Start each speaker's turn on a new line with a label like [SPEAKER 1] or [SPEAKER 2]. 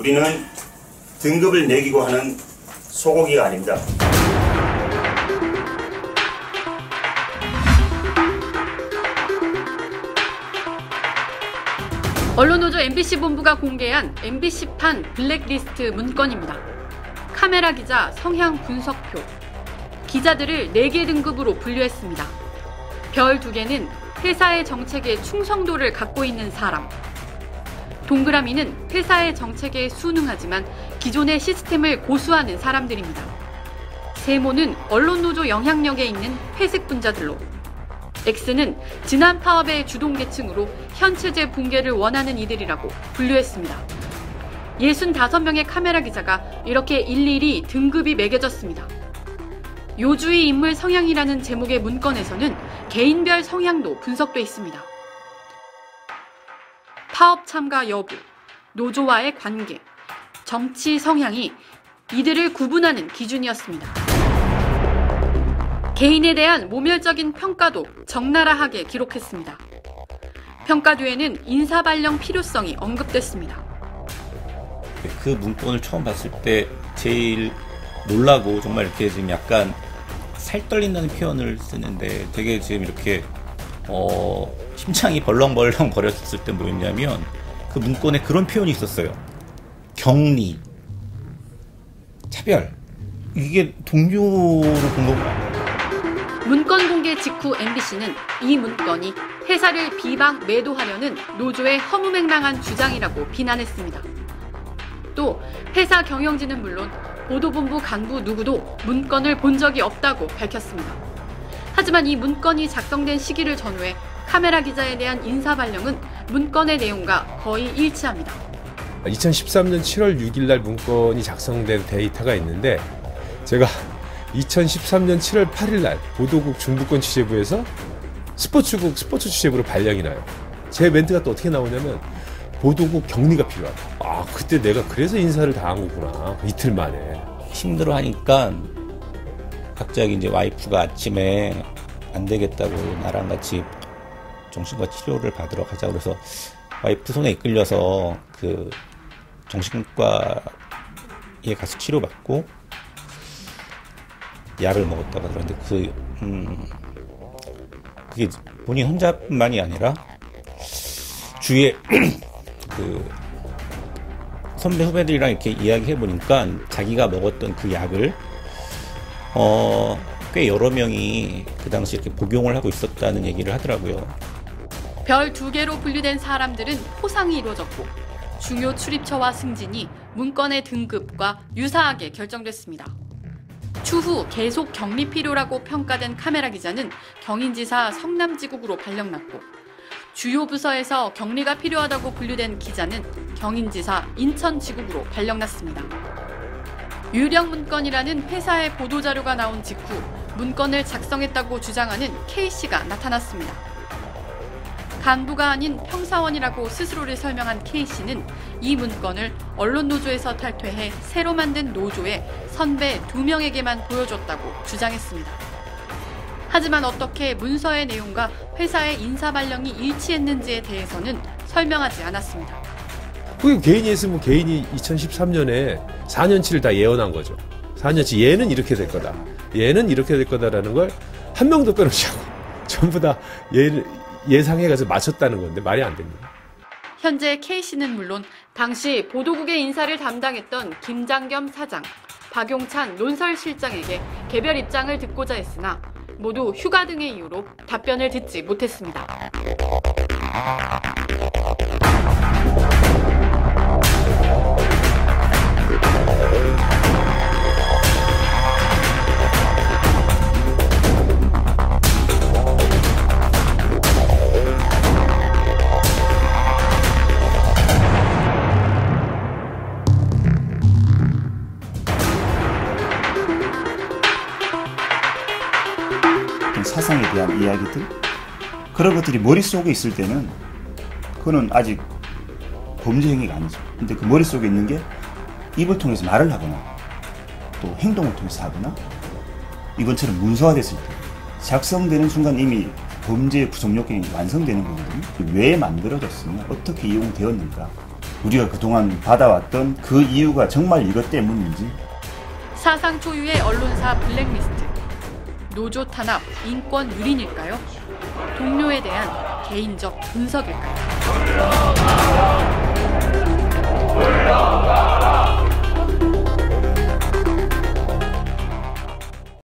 [SPEAKER 1] 우리는 등급을 매기고 하는 소고기가 아닙니다.
[SPEAKER 2] 언론노조 MBC 본부가 공개한 MBC판 블랙리스트 문건입니다. 카메라 기자 성향 분석표. 기자들을 4개 등급으로 분류했습니다. 별 2개는 회사의 정책에 충성도를 갖고 있는 사람. 동그라미는 회사의 정책에 순응하지만 기존의 시스템을 고수하는 사람들입니다. 세모는 언론노조 영향력에 있는 회색 분자들로, X는 지난 파업의 주동계층으로 현 체제 붕괴를 원하는 이들이라고 분류했습니다. 65명의 카메라 기자가 이렇게 일일이 등급이 매겨졌습니다. 요주의 인물 성향이라는 제목의 문건에서는 개인별 성향도 분석돼 있습니다. 파업 참가 여부, 노조와의 관계, 정치 성향이 이들을 구분하는 기준이었습니다. 개인에 대한 모멸적인 평가도 적나라하게 기록했습니다. 평가 뒤에는 인사발령 필요성이 언급됐습니다.
[SPEAKER 3] 그 문건을 처음 봤을 때 제일 놀라고 정말 이렇게 지금 약간 살 떨린다는 표현을 쓰는데 되게 지금 이렇게 심장이 벌렁벌렁 거렸을 때 뭐였냐면 그 문건에 그런 표현이 있었어요. 격리, 차별. 이게 동료로 본 거구나.
[SPEAKER 2] 문건 공개 직후 MBC는 이 문건이 회사를 비방 매도하려는 노조의 허무맹랑한 주장이라고 비난했습니다. 또 회사 경영진은 물론 보도본부 간부 누구도 문건을 본 적이 없다고 밝혔습니다. 하지만 이 문건이 작성된 시기를 전후해 카메라 기자에 대한 인사발령은 문건의 내용과 거의 일치합니다.
[SPEAKER 4] 2013년 7월 6일 날 문건이 작성된 데이터가 있는데 제가 2013년 7월 8일 날 보도국 중부권 취재부에서 스포츠국 스포츠 취재부로 발령이 나요. 제 멘트가 또 어떻게 나오냐면 보도국 격리가 필요하다. 그때 내가 그래서 인사를 당한 거구나. 이틀 만에.
[SPEAKER 3] 힘들어 하니까 갑자기 이제 와이프가 아침에 안 되겠다고 나랑 같이 정신과 치료를 받으러 가자 그래서 와이프 손에 이끌려서 그 정신과에 가서 치료받고 약을 먹었다가 그런데 그게 본인 혼자만이 아니라 주위에 그 선배 후배들이랑 이렇게 이야기해 보니까 자기가 먹었던 그 약을 꽤 여러 명이 그 당시 이렇게 복용을 하고 있었다는 얘기를 하더라고요.
[SPEAKER 2] 별 2개로 분류된 사람들은 포상이 이루어졌고 중요 출입처와 승진이 문건의 등급과 유사하게 결정됐습니다. 추후 계속 격리 필요라고 평가된 카메라 기자는 경인지사 성남지국으로 발령났고 주요 부서에서 격리가 필요하다고 분류된 기자는 경인지사 인천지국으로 발령났습니다. 유령 문건이라는 회사의 보도자료가 나온 직후 문건을 작성했다고 주장하는 K씨가 나타났습니다. 간부가 아닌 평사원이라고 스스로를 설명한 K씨는 이 문건을 언론노조에서 탈퇴해 새로 만든 노조의 선배 2명에게만 보여줬다고 주장했습니다. 하지만 어떻게 문서의 내용과 회사의 인사발령이 일치했는지에 대해서는 설명하지 않았습니다.
[SPEAKER 4] 그게 개인이 했으면 개인이 2013년에 4년치를 다 예언한 거죠. 4년치 얘는 이렇게 될 거다. 얘는 이렇게 될 거다라는 걸 한 명도 빼놓지 않고 전부 다 예상해가지고 맞췄다는 건데 말이 안 됩니다.
[SPEAKER 2] 현재 K씨는 물론 당시 보도국의 인사를 담당했던 김장겸 사장, 박용찬 논설실장에게 개별 입장을 듣고자 했으나 모두 휴가 등의 이유로 답변을 듣지 못했습니다.
[SPEAKER 1] 사상에 대한 이야기들 그런 것들이 머릿속에 있을 때는 그거는 아직 범죄 행위가 아니죠. 근데 그 머릿속에 있는 게 입을 통해서 말을 하거나 또 행동을 통해서 하거나 이것처럼 문서화됐을 때 작성되는 순간 이미 범죄의 구성 요건이 완성되는 거거든요. 왜 만들어졌으며 어떻게 이용되었는가 우리가 그동안 받아왔던 그 이유가 정말 이것 때문인지.
[SPEAKER 2] 사상 초유의 언론사 블랙리스트, 노조 탄압, 인권 유린일까요? 동료에 대한 개인적 분석일까요?